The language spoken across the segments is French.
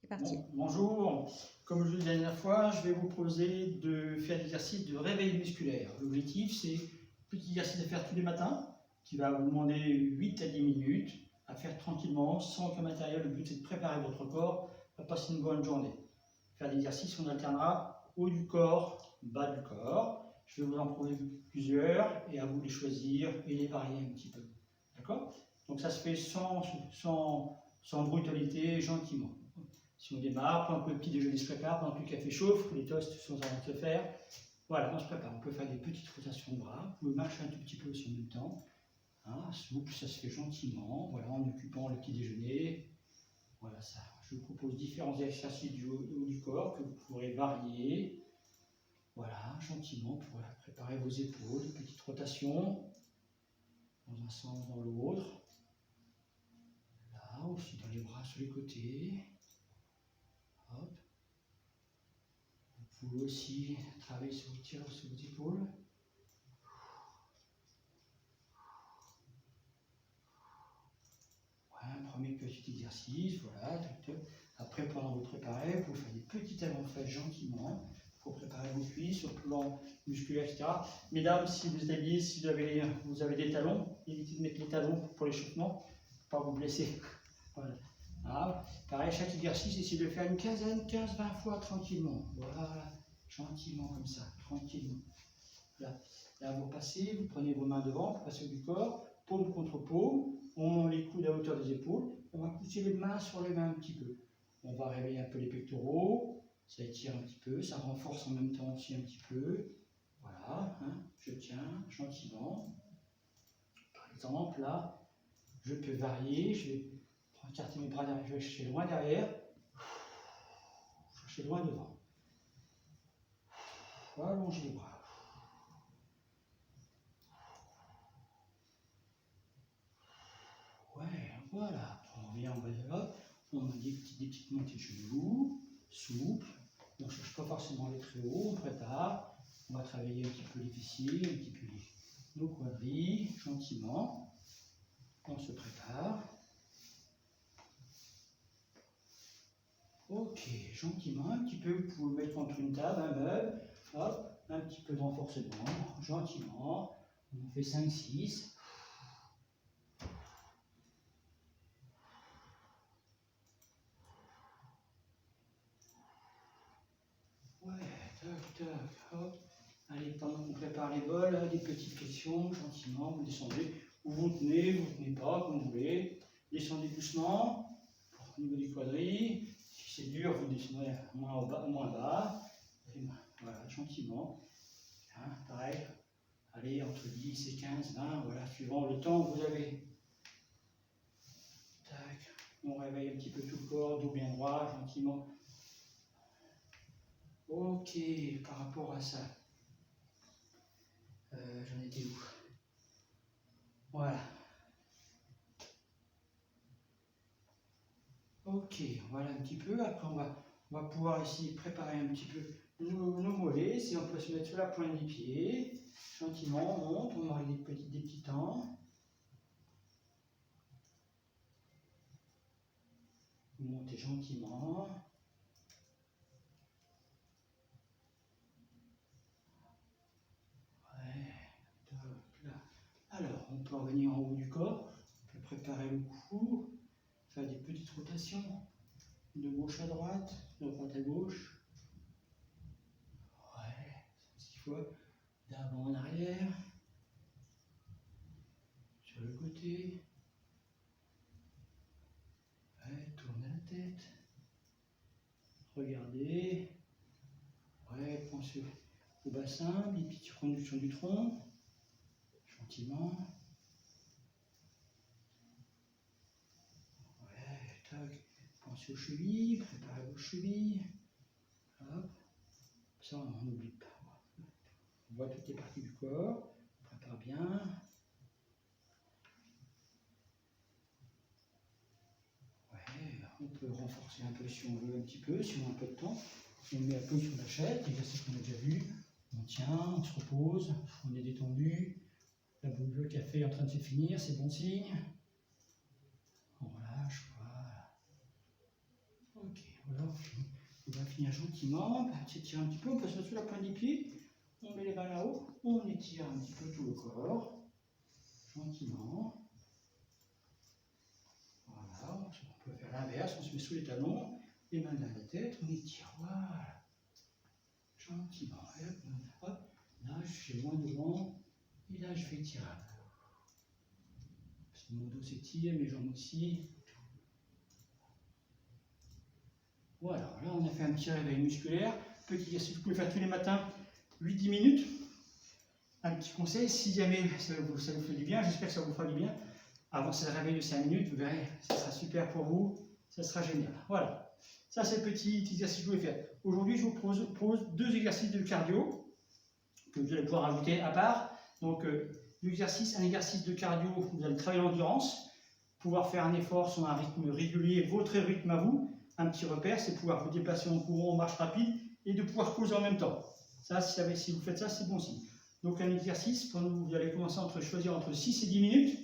C'est parti. Bonjour, comme je l'ai dit la dernière fois, je vais vous proposer de faire l'exercice de réveil musculaire. L'objectif, c'est un petit exercice à faire tous les matins, qui va vous demander 8 à 10 minutes, à faire tranquillement, sans aucun matériel. Le but, c'est de préparer votre corps à passer une bonne journée. Faire l'exercice, on alternera haut du corps, bas du corps. Je vais vous en proposer plusieurs, et à vous de les choisir et les varier un petit peu. D'accord? Donc ça se fait sans brutalité, gentiment. Si on démarre, pendant que le petit déjeuner se prépare, pendant que le café chauffe, que les toasts sont en train de se faire, voilà, on se prépare. On peut faire des petites rotations de bras, vous pouvez marcher un tout petit peu aussi en même temps. Hein, souple, ça se fait gentiment, voilà, en occupant le petit déjeuner. Voilà ça. Je vous propose différents exercices du haut du corps que vous pourrez varier. Voilà, gentiment pour préparer vos épaules, petite rotation dans un sens, dans l'autre. Là aussi, dans les bras sur les côtés. Hop. Vous pouvez aussi travailler sur vos épaules. Ouais, un premier petit exercice, voilà. Après, pendant que vous préparez, vous faites des petits allonges gentiment pour préparer vos cuisses sur le plan musculaire, etc. Mesdames, si vous êtes habillées, si vous avez des talons, évitez de mettre les talons pour l'échauffement, pour ne pas vous blesser. Voilà. Ah, pareil, chaque exercice, essayez de le faire une quinzaine, 15-20 fois tranquillement. Voilà, gentiment comme ça, tranquillement. Là, vous passez, vous prenez vos mains devant, vous passez du corps, paume contre paume, on monte les coudes à hauteur des épaules, on va pousser les mains sur les mains un petit peu. On va réveiller un peu les pectoraux, ça étire un petit peu, ça renforce en même temps aussi un petit peu. Voilà, hein, je tiens gentiment. Par exemple, là, je peux varier, je vais écarter mes bras derrière, je vais chercher loin derrière, chercher loin devant. Allongez les bras. Ouais, voilà. On revient en bas de là, on a des petites montées de genoux, souples. On ne cherche pas forcément les très hauts, on prépare. On va travailler un petit peu les fessiers, un petit peu nos quadrilles, gentiment. On se prépare. Ok, gentiment, un petit peu, vous pouvez mettre contre une table, un meuble, hop, un petit peu de renforcement, gentiment. On en fait 5-6. Ouais, tac, tac, hop. Allez, pendant qu'on prépare les bols, des petites flexions, gentiment, vous descendez. Vous tenez pas, comme vous voulez. Descendez doucement, au niveau du quadrille. Si c'est dur, vous descendez moins bas. Et voilà, gentiment. Hein, pareil. Allez, entre 10 et 15, 20, voilà, suivant le temps que vous avez. Tac. On réveille un petit peu tout le corps, dos bien droit, gentiment. Ok, par rapport à ça. J'en étais où? Voilà. Ok, voilà un petit peu. Après, on va pouvoir essayer de préparer un petit peu nos mollets. Si on peut se mettre sur la pointe des pieds. Gentiment, on monte, on marque des petits temps. Vous montez gentiment. Ouais, là. Alors, on peut revenir en haut du corps. On peut préparer le cou. Faire des petites rotations. De gauche à droite, de droite à gauche. Ouais, 6 fois. D'avant en arrière. Sur le côté. Ouais, tournez la tête. Regardez. Ouais, pensez au bassin, des petites conductions du tronc. Gentiment. Ouais, tac. Pensez aux chevilles, préparez vos chevilles. Hop. Ça, on n'oublie pas. On voit toutes les parties du corps. On prépare bien. On peut renforcer un peu si on veut, un petit peu, si on a un peu de temps. On met un peu sur la chaise, l'exercice qu'on a déjà vu. On tient, on se repose, on est détendu. Le café est en train de se finir, c'est bon signe. On relâche, voilà. Ok, Voilà, on va finir gentiment, on va étirer un petit peu, on peut se mettre sur la pointe des pieds, on met les mains là-haut, on étire un petit peu tout le corps, gentiment. Voilà, on peut faire l'inverse, on se met sous les talons, les mains derrière la tête, on étire, voilà. Gentiment, hop, là j'ai moins de vent, et là je vais étirer. Parce que mon dos s'étire, mes jambes aussi. Voilà, là on a fait un petit réveil musculaire. Petit exercice, vous pouvez faire tous les matins, 8-10 minutes. Un petit conseil, si jamais ça vous fait du bien, j'espère que ça vous fera du bien, avancez le réveil de 5 minutes, vous verrez, ça sera super pour vous, ça sera génial. Voilà, ça c'est le petit exercice que je voulais faire. Aujourd'hui, je vous propose 2 exercices de cardio que vous allez pouvoir ajouter à part. Donc, un exercice de cardio, vous allez travailler l'endurance, pouvoir faire un effort sur un rythme régulier, votre rythme à vous. Un petit repère, c'est pouvoir vous déplacer en courant, en marche rapide et de pouvoir causer en même temps. Ça, si vous faites ça, c'est bon signe. Donc un exercice, vous allez commencer à choisir entre 6 et 10 minutes,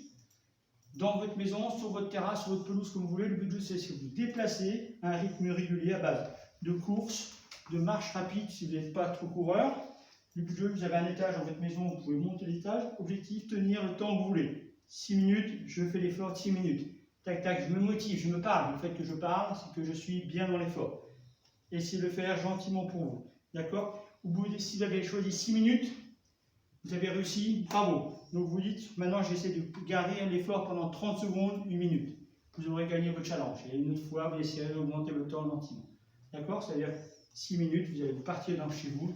dans votre maison, sur votre terrasse, sur votre pelouse, comme vous voulez. Le but du jeu, c'est de vous déplacer à un rythme régulier à base de course, de marche rapide si vous n'êtes pas trop coureur. Le but du jeu, vous avez un étage dans votre maison, vous pouvez monter l'étage. Objectif, tenir le temps que vous voulez. 6 minutes, je fais l'effort de 6 minutes. Tac, tac, je me motive, je me parle. Le fait que je parle, c'est que je suis bien dans l'effort. Essayez de le faire gentiment pour vous. D'accord? Si vous avez choisi 6 minutes, vous avez réussi, bravo. Donc vous dites, maintenant j'essaie de garder l'effort pendant 30 secondes, 1 minute. Vous aurez gagné votre challenge. Et une autre fois, vous essayerez d'augmenter le temps gentiment. D'accord? C'est-à-dire 6 minutes, vous allez partir dans chez vous,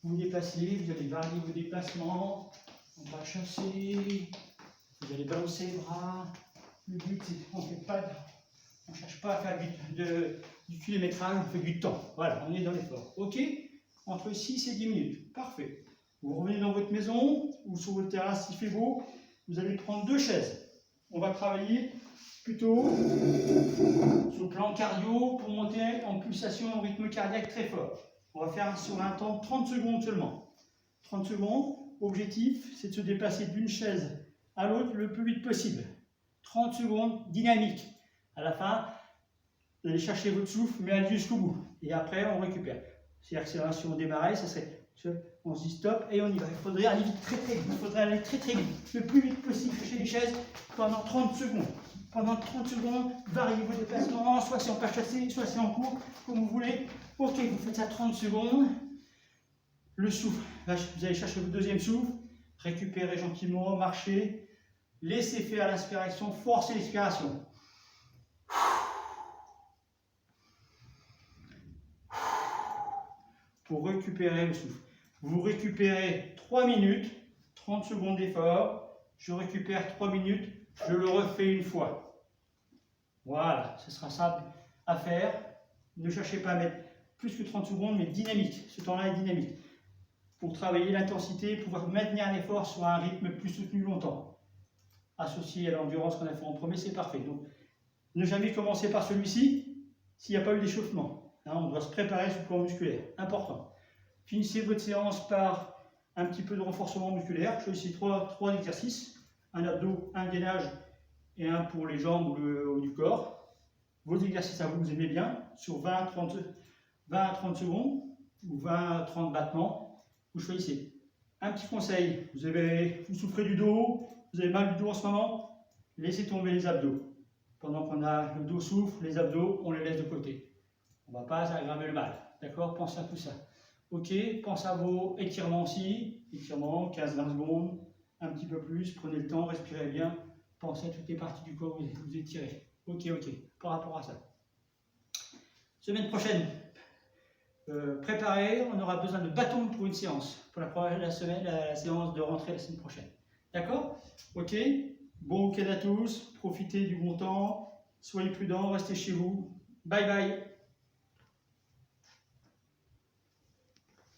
vous déplacez, vous allez varier vos déplacements, on va chasser, vous allez balancer les bras. Le but, c'est qu'on ne cherche pas à faire du kilométrage, on fait du temps. Voilà, on est dans l'effort. Ok? Entre 6 et 10 minutes. Parfait. Vous revenez dans votre maison ou sur votre terrasse s'il fait beau. Vous allez prendre 2 chaises. On va travailler plutôt sur le plan cardio pour monter en pulsation, en rythme cardiaque très fort. On va faire sur un temps de 30 secondes seulement. 30 secondes. Objectif, c'est de se déplacer d'une chaise à l'autre le plus vite possible. 30 secondes dynamique. À la fin, vous allez chercher votre souffle, mais allez jusqu'au bout. Et après, on récupère. C'est l'accélération démarrée, ça serait, on se dit stop et on y va. Il faudrait aller vite, très vite. Il faudrait aller très vite, le plus vite possible chez les chaises pendant 30 secondes. Pendant 30 secondes, variez vos déplacements, soit c'est en pas chassé, soit c'est en cours, comme vous voulez. Ok, vous faites ça 30 secondes. Le souffle, là, vous allez chercher votre deuxième souffle, récupérez gentiment, marchez. Laissez faire l'inspiration, forcez l'expiration. Pour récupérer le souffle. Vous récupérez 3 minutes, 30 secondes d'effort. Je récupère 3 minutes, je le refais une fois. Voilà, ce sera simple à faire. Ne cherchez pas à mettre plus que 30 secondes, mais dynamique. Ce temps-là est dynamique. Pour travailler l'intensité, pouvoir maintenir un effort sur un rythme plus soutenu longtemps. Associé à l'endurance qu'on a fait en premier, c'est parfait. Donc, ne jamais commencer par celui-ci s'il n'y a pas eu d'échauffement. Hein, on doit se préparer sur le plan musculaire. Important. Finissez votre séance par un petit peu de renforcement musculaire. Choisissez 3 exercices. Un abdos, un gainage et un pour les jambes ou le haut du corps. Vos exercices à vous, vous aimez bien, sur 20 à 30 secondes ou 20 à 30 battements. Vous choisissez. Un petit conseil, vous souffrez du dos, vous avez mal du dos en ce moment, laissez tomber les abdos. Pendant qu'on a le dos souffle, les abdos, on les laisse de côté. On ne va pas aggraver le mal. D'accord? Pensez à tout ça. Ok, pensez à vos étirements aussi. Étirements, 15-20 secondes, un petit peu plus. Prenez le temps, respirez bien. Pensez à toutes les parties du corps où vous étirez. Ok, par rapport à ça. Semaine prochaine, préparez, on aura besoin de bâtons pour une séance. Pour la séance de rentrée la semaine prochaine. D'accord? Ok. Bon week-end à tous. Profitez du bon temps. Soyez prudents. Restez chez vous. Bye bye.